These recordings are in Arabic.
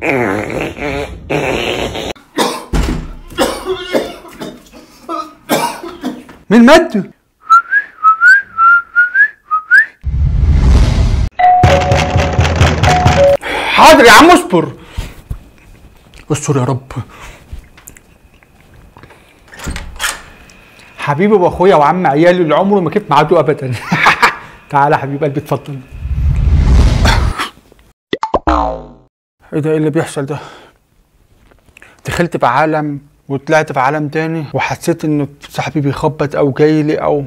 مين مات؟ حاضر يا عم اصبر. استر يا رب. حبيبي واخويا وعم عيالي اللي عمره ما كنت معاده ابدا. تعالى يا حبيب قلبي اتفضل. ايه ده؟ ايه اللي بيحصل ده؟ دخلت في عالم وطلعت في عالم تاني وحسيت ان صاحبي بيخبط او جايلي او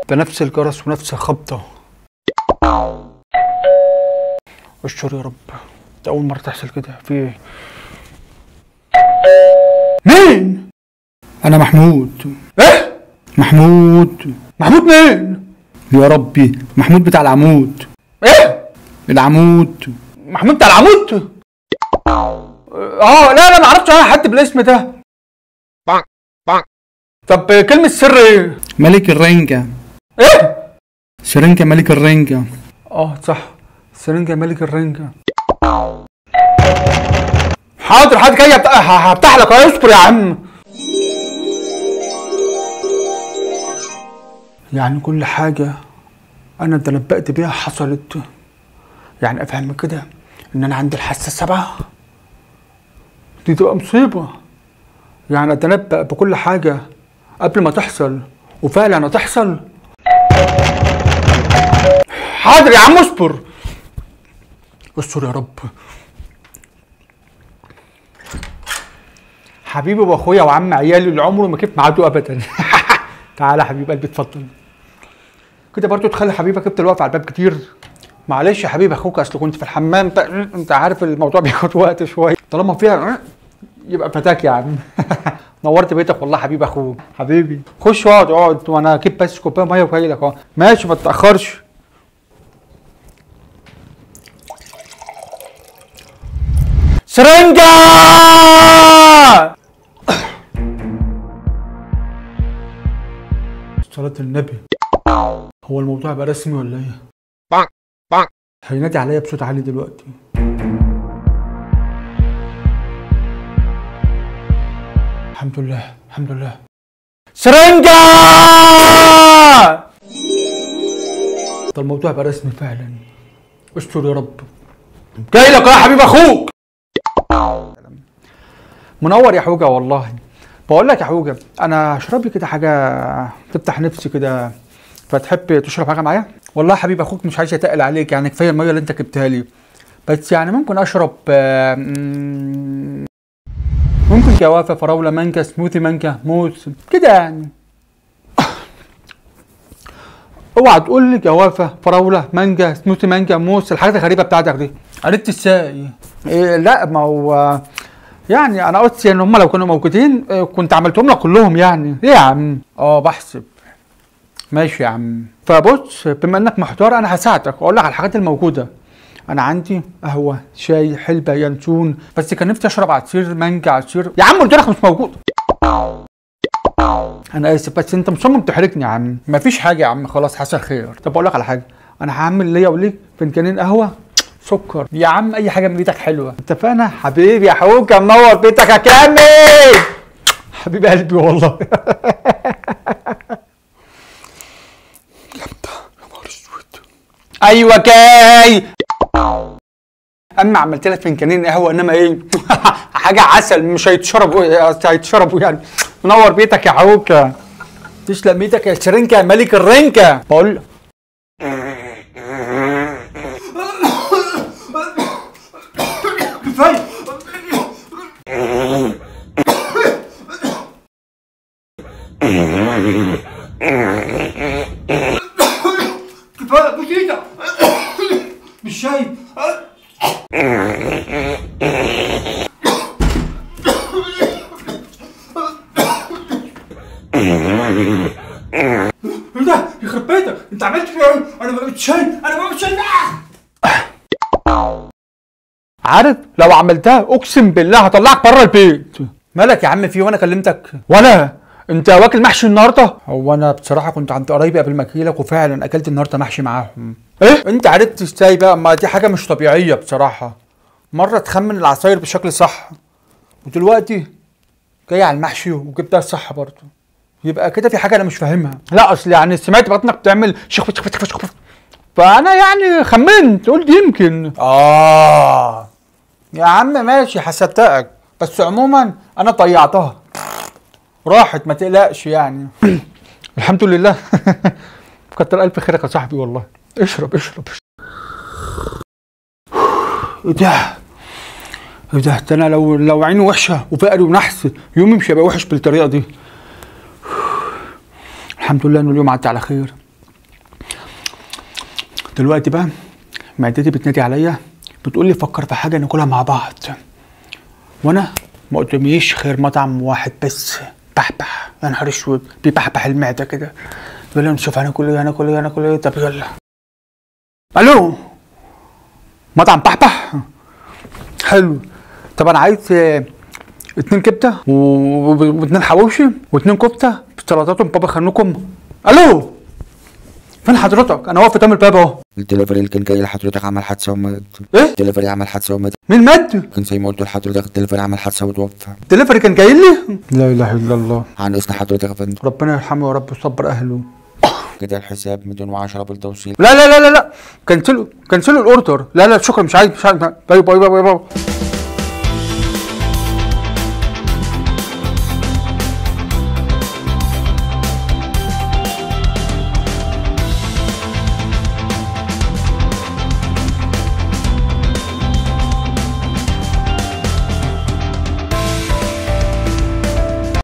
ده نفس الجرس ونفس الخبطة. اشكر يا رب، ده أول مرة تحصل كده. في ايه؟ مين؟ أنا محمود. إيه؟ محمود. محمود مين؟ يا ربي محمود بتاع العمود. إيه؟ العمود. محمود بتاع العمود؟ لا ما اعرفش انا حد بالاسم ده. طب كلمة سر ايه؟ ملك الرنجة. ايه؟ سرنجة ملك الرنجة. صح، سرنجة ملك الرنجة. حاضر حاضر جاي هفتح لك. اصبر يا عم. يعني كل حاجة انا تنبأت بيها حصلت. يعني افهم من كده ان انا عندي الحاسة السابعة. دي تبقى مصيبة. يعني اتنبأ بكل حاجة قبل ما تحصل وفعلا هتحصل. حاضر يا عم اصبر. استر يا رب. حبيبي واخويا وعم عيالي اللي عمره ما كنت معاده ابدا. تعالى يا حبيب قلبي اتفضل. كده برضو تخلي حبيبك انت واقف على الباب كتير. معلش يا حبيبي اخوك اصل كنت في الحمام. انت عارف الموضوع بياخد وقت شويه. طالما فيها يبقى فتاك يا عم. نورت بيتك والله حبيب اخوك. حبيبي خش اقعد وانا اجيب بس كوبايه ميه وجاي لك اهو. ماشي ما تتاخرش. سرنجة. صلاة النبي. هو الموضوع بقى رسمي ولا ايه؟ هينادي عليا بصوت عالي دلوقتي. الحمد لله الحمد لله. سرنجة. ده الموضوع بقى رسمي فعلا. استر يا رب. جاي لك يا حبيب اخوك. منور يا حوجه والله. بقول لك يا حوجه انا اشرب لي كده حاجه تفتح نفسي كده، فتحب تشرب حاجه معايا؟ والله يا حبيب اخوك مش عايز اتقل عليك، يعني كفايه الميه اللي انت جبتها لي، بس يعني ممكن اشرب ممكن جوافه، فراوله، مانجا، سموثي مانجا، موز كده يعني. اوعى تقول لي جوافه، فراوله، مانجا، سموثي مانجا، موز، الحاجات الغريبه بتاعتك دي. عرفت ازاي؟ إيه لا ما هو يعني انا قلت ان هم لو كانوا موجودين كنت عملتهم لك كلهم يعني. ايه يا عم؟ بحسب. ماشي يا عم. فبص بما انك محتار انا هساعدك واقول لك على الحاجات الموجوده. انا عندي قهوه، شاي، حلبه، ينسون، بس كان نفسي اشرب عصير مانجا. عصير يا عم قلت لك مش موجود. انا اسف بس انت مصمم تحرجني يا عم. مفيش حاجه يا عم خلاص حصل خير. طب اقول لك على حاجه، انا هعمل ليا وليك فنجانين قهوه سكر يا عم، اي حاجه من ايدك حلوه. اتفقنا حبيبي يا حوجه. منور بيتك يا كامل حبيب قلبي والله. جامده يا نهار اسود. ايوه جاي. اما عملت لك فنجانين قهوه انما ايه حاجه عسل مش هيتشربوا يعني. منور بيتك يا حوجه. تسلم ايدك يا سرنجه يا ملك الرنجه. بقول كفايه كفايه بوس ايدك. مش شايف. ايه ده؟ يخرب بيتك انت عملت فيها ايه؟ انا ما بقتش شايف. عارف لو عملتها اقسم بالله هطلعك بره البيت. مالك يا عم في وانا كلمتك؟ ولا انت واكل محشي النهارده؟ هو انا بصراحه كنت عند قرايبي قبل ما اجيلك وفعلا اكلت النهارده محشي معاهم. ايه انت عرفت ازاي بقى؟ ما دي حاجه مش طبيعيه بصراحه. مره تخمن العصاير بشكل صح ودلوقتي جاي على المحشي وجبتها صح برضه، يبقى كده في حاجه انا مش فاهمها. لا اصل يعني سمعت بطنك بتعمل شخبط شخبط شخبط شخبط، فانا يعني خمنت قلت يمكن. يا عم ماشي هصدقك، بس عموما انا ضيعتها راحت ما تقلقش يعني. الحمد لله. كتر الف خيرك يا صاحبي والله. اشرب اشرب. ايه ده؟ ايه ده؟ انا لو عيني وحشه وفقري ونحس يومي مش هيبقى وحش بالطريقه دي. الحمد لله ان اليوم عدى على خير. دلوقتي بقى معدتي بتنادي عليا بتقول لي فكر في حاجه ناكلها مع بعض، وانا ما قداميش غير مطعم واحد بس، بحبح. يا نهار اسود بيبحبح المعده كده. يلا نشوف هناكل ايه هناكل ايه هناكل ايه. طب يلا. الو، مطعم بحبح؟ حلو. طب انا عايز 2 كبده و2 حواوشي و2 كفته بسلطاتهم بابا خنوكم. الو، فين حضرتك؟ انا واقف قدام الباب اهو. الدليفري اللي كان جاي لحضرتك عمل حادثه ومات. ايه؟ الدليفري عمل حادثه ومات. مين مات؟ كان زي ما قلت لحضرتك الدليفري عمل حادثه وتوفى. الدليفري كان جاي لي؟ لا اله الا الله. عن اذن حضرتك يا فندم. ربنا يرحمه يا رب ويصبر اهله. كده الحساب 210 بالتوصيل. لا لا لا لا لا، كنسلوا الاوردر. لا لا شكرا، مش عايز. باي باي باي باي.